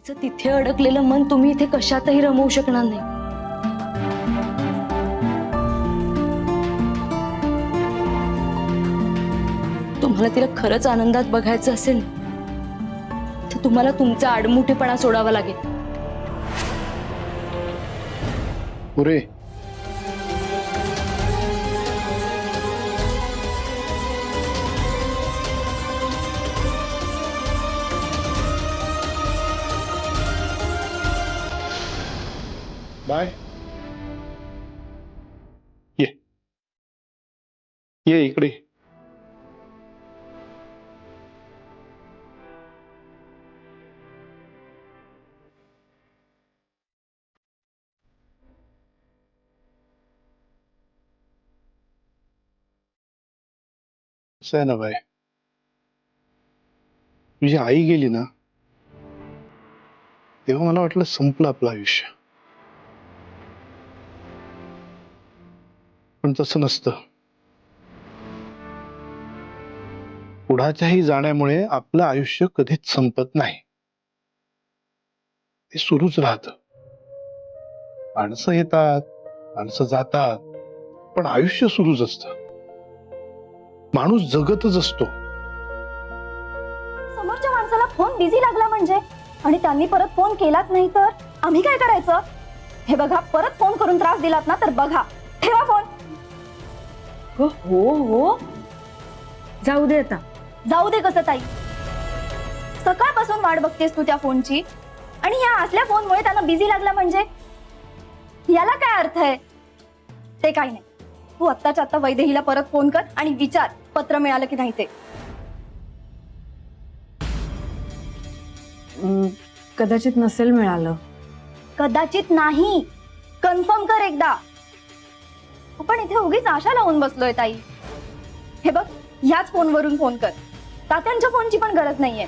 तिचं तिथे अडकलेलं मन तुम्ही इथे कशातही रमवू शकणार नाही. तुम्हाला तिला खरंच आनंदात बघायचं असेल तर तुम्हाला तुमचा आडमुठेपणा सोडावा लागेल. पुरे बाय ये इकडे. असं आहे ना बाय, तुझी आई गेली ना तेव्हा मला वाटलं संपलं आपलं आयुष्य. पण तसं नसतं. पुढाच्याही जाण्यामुळे आपलं आयुष्य कधीच संपत नाही, ते सुरूच राहतं. माणसं येतात, माणसं जातात, पण आयुष्य सुरूच असतं. माणूस जगतच असतो. समोरच्या माणसाला फोन बिझी लागला म्हणजे आणि त्यांनी परत फोन केलाच नाही तर आम्ही काय करायचं? हे बघा, परत फोन करून त्रास दिलात ना तर बघा, ठेवा फोन. हो हो, जाऊ दे आता. जाऊ दे कसं ताई? सकाळपासून वाट बघतेस तू त्या फोनची आणि या असल्या फोनमुळे त्यांना बिझी लागला म्हणजे याला काय अर्थ आहे? ते काही नाही. तू आत्ताच्या आत्ता वैदेहीला परत फोन कर आणि विचार पत्र मिळालं की नाही ते. कदाचित नसेल मिळालं. कदाचित नाही, कन्फर्म कर एकदा. आपण इथे उगीच आशा लावून बसलोय ताई. हे बघ, ह्याच फोनवरून फोन कर. तात्यांच्या फोनची पण गरज नाहीये.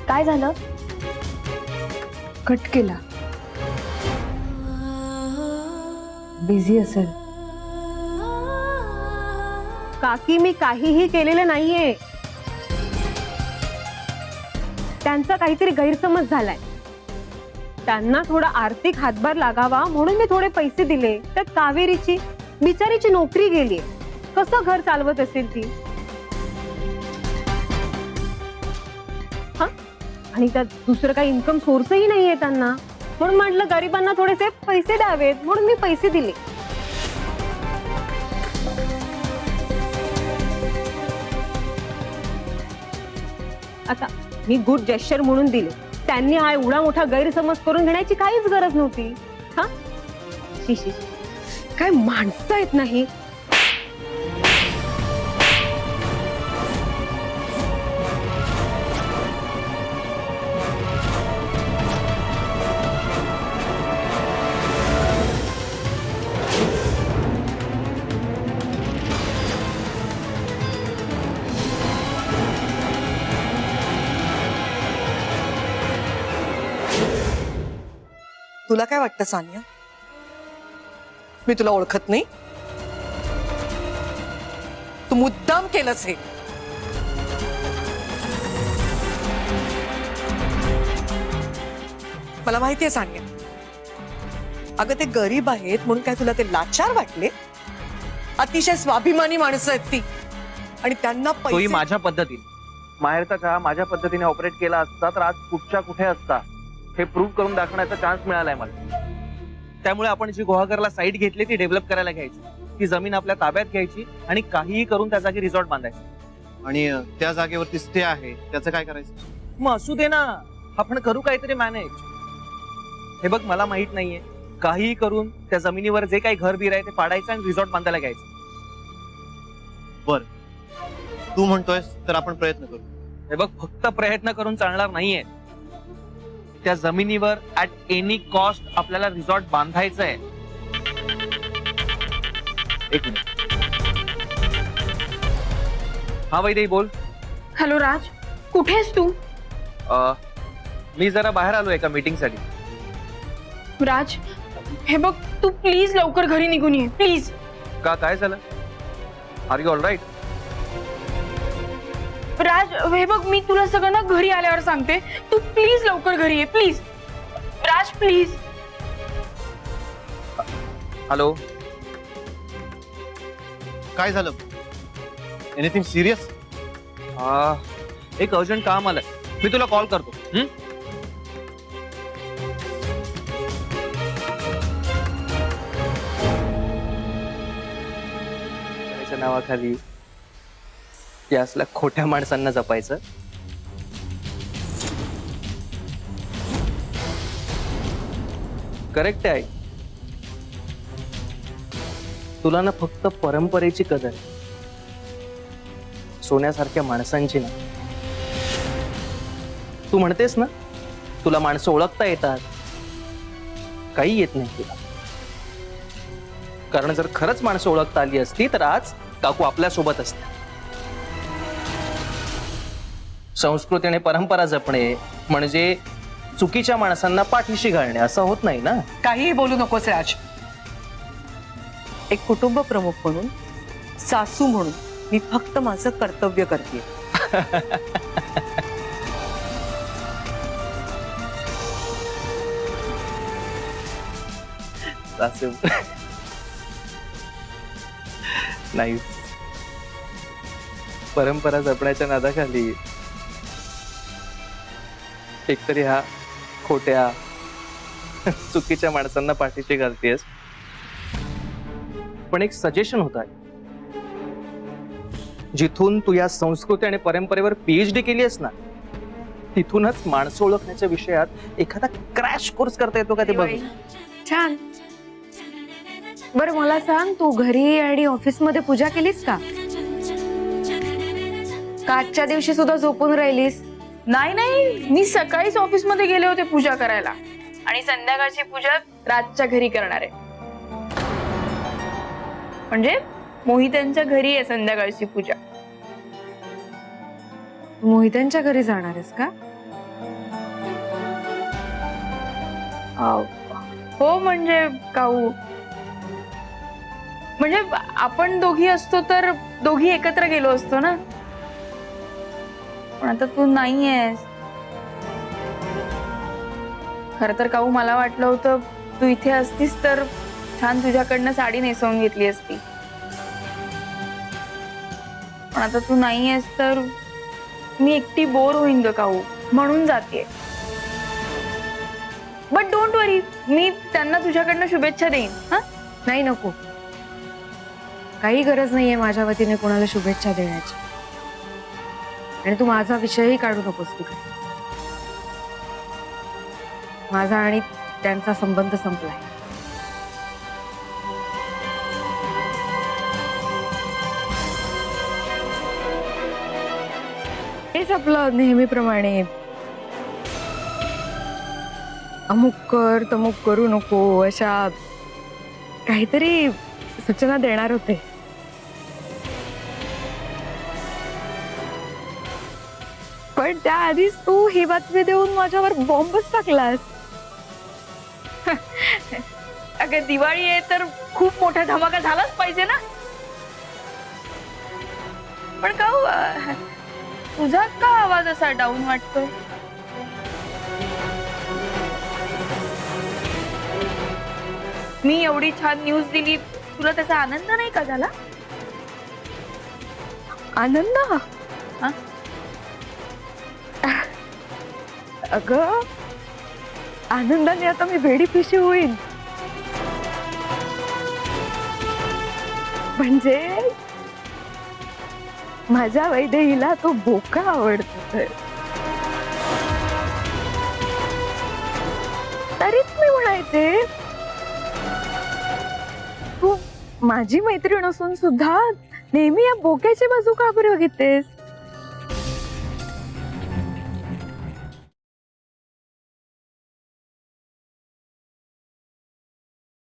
काय झालं? कट केला. बिझी असेल. काकी, मी काहीही केलेलं नाहीये. त्यांचा काहीतरी गैरसमज झालाय. त्यांना थोडा आर्थिक हातभार लागावा म्हणून मी थोडे पैसे दिले. त्यात कावेरीची बिचारीची नोकरी गेली. कसं घर चालवत असेल ती? आणि त्यात दुसरं काही इन्कम सोर्सही नाहीये त्यांना. म्हणून म्हटलं गरिबांना थोडेसे पैसे द्यावेत म्हणून मी पैसे दिले. आता मी गुड जेस्चर म्हणून दिले. त्यांनी हा एवढा मोठा गैरसमज करून घेण्याची काहीच गरज नव्हती. हा शिशी, काय माणसं आहेत नाही. तुला काय वाटतं सानिया? मी तुला ओळखत नाही? तू मुद्दाम केलंस हे. मला माहितीये सानिया, अगं ते गरीब आहेत म्हणून काय तुला ते लाचार वाटले? अतिशय स्वाभिमानी माणसं आहेत ती आणि त्यांना तोही पैसे. माझ्या पद्धतीने, माहेरचा चहा माझ्या पद्धतीने ऑपरेट केला असता तर आज कुठच्या कुठे असता हे प्रूव्ह करून दाखवण्याचा चान्स मिळालाय मला. त्यामुळे आपण जी गुहागरला साईट घेतली ती डेव्हलप करायला घ्यायची, ती जमीन आपल्या ताब्यात घ्यायची आणि काहीही करून त्या जागी रिसॉर्ट बांधायचं. आणि त्या जागेवरती स्टे आहे, त्याचं काय करायचं? मग असू दे ना, आपण करू काहीतरी मॅनेज. हे बघ, मला माहित नाहीये, काहीही करून त्या जमिनीवर जे काही घर बीर आहे ते पाडायचं आणि रिसॉर्ट बांधायला घ्यायचं. बर, तू म्हणतोयस तर आपण प्रयत्न करू. हे बघ, फक्त प्रयत्न करून चालणार नाहीये. त्या जमिनीवर ऍट एनी कॉस्ट आपल्याला रिसॉर्ट बांधायचं आहे. एक मिनिट. हा वैदेही बोल. हॅलो राज, कुठे आहेस तू? मी जरा बाहेर आलो एका मीटिंग साठी. राज, हे बघ, तू प्लीज लवकर घरी निघून ये प्लीज. का, काय झालं? Are you all right? Raj, हे बघ, मी तुला सगळं ना घरी आल्यावर सांगते. तू प्लीज लवकर घरी ये प्लीज. Raj please. हॅलो. काय झालं? Anything serious? एक अर्जंट काम आलंय, मी तुला कॉल करतो. त्याच्या नावाखाली या असल्या खोट्या माणसांना जपायचं. करेक्ट आहे. तुला ना फक्त परंपरेची कदर आहे, सोन्यासारख्या माणसांची ना. तू म्हणतेस ना तुला माणसं ओळखता येतात, काही येत नाही तुला. कारण जर खरंच माणसं ओळखता आली असती तर आज काकू आपल्या सोबत असते. संस्कृती आणि परंपरा जपणे म्हणजे चुकीच्या माणसांना पाठीशी घालणे असं होत नाही ना. काहीही बोलू नकोस राज. एक कुटुंब प्रमुख म्हणून, सासू म्हणून मी फक्त माझं कर्तव्य करते. नाही, परंपरा जपण्याच्या नादाखाली एकतरी ह्या खोट्या चुकीच्या माणसांना पाठीशी घालतेस. पण एक सजेशन होत आहे, जिथून तू या संस्कृती आणि परंपरेवर PhD केली आहेस ना, तिथूनच माणसं ओळखण्याच्या विषयात एखादा क्रॅश कोर्स करता येतो का ते बघ. छान. बरं मला सांग, तू घरी आणि ऑफिसमध्ये पूजा केलीस का? आजच्या दिवशी सुद्धा झोपून राहिलीस? नाही नाही, मी सकाळीच ऑफिसमध्ये गेले होते पूजा करायला आणि संध्याकाळची पूजा राजच्या घरी करणार आहे. म्हणजे मोहितांच्या घरी आहे संध्याकाळची पूजा. मोहितांच्या घरी जाणार आहेस का? हो म्हणजे काऊ, म्हणजे आपण दोघी असतो तर दोघी एकत्र गेलो असतो ना. पण आता तू नाही आहेस. खर तर काऊ मला वाटलं होतं तू इथे असतीस तर छान तुझ्याकडनं साडी नेसवून घेतली असती. पण आता तू नाही आहेस तर मी एकटी बोर होईन ग काऊ, म्हणून जाते. बट डोंट वरी, मी त्यांना तुझ्याकडनं शुभेच्छा देईन. हा, नाही नको, काही गरज नाहीये माझ्या वतीने कोणाला शुभेच्छा देण्याची. आणि तू माझा विषयही काढू नकोस तिकडे. माझा आणि त्यांचा संबंध संपलाय. हेच आपलं नेहमीप्रमाणे अमुक कर तमुक करू नको अशा काहीतरी सूचना देणार होते. पण त्याआधीच तू ही बातमी देऊन माझ्यावर बॉम्बच टाकलास. अगं दिवाळी आहे तर खूप मोठा धमाका झालाच पाहिजे ना. पण काऊ, तुझा का आवाज असा डाऊन वाटतोय? मी एवढी छान न्यूज दिली, तुला त्याचा आनंद नाही का झाला? आनंद? हा? अगं आनंदाने आता मी वेडी पिशी होईन. म्हणजे माझ्या वैदेहीला तो बोका आवडतो. तरीच मी म्हणायचे, तू माझी मैत्रीण असून सुद्धा नेहमी या बोक्याची बाजू का बरं बघिततेस?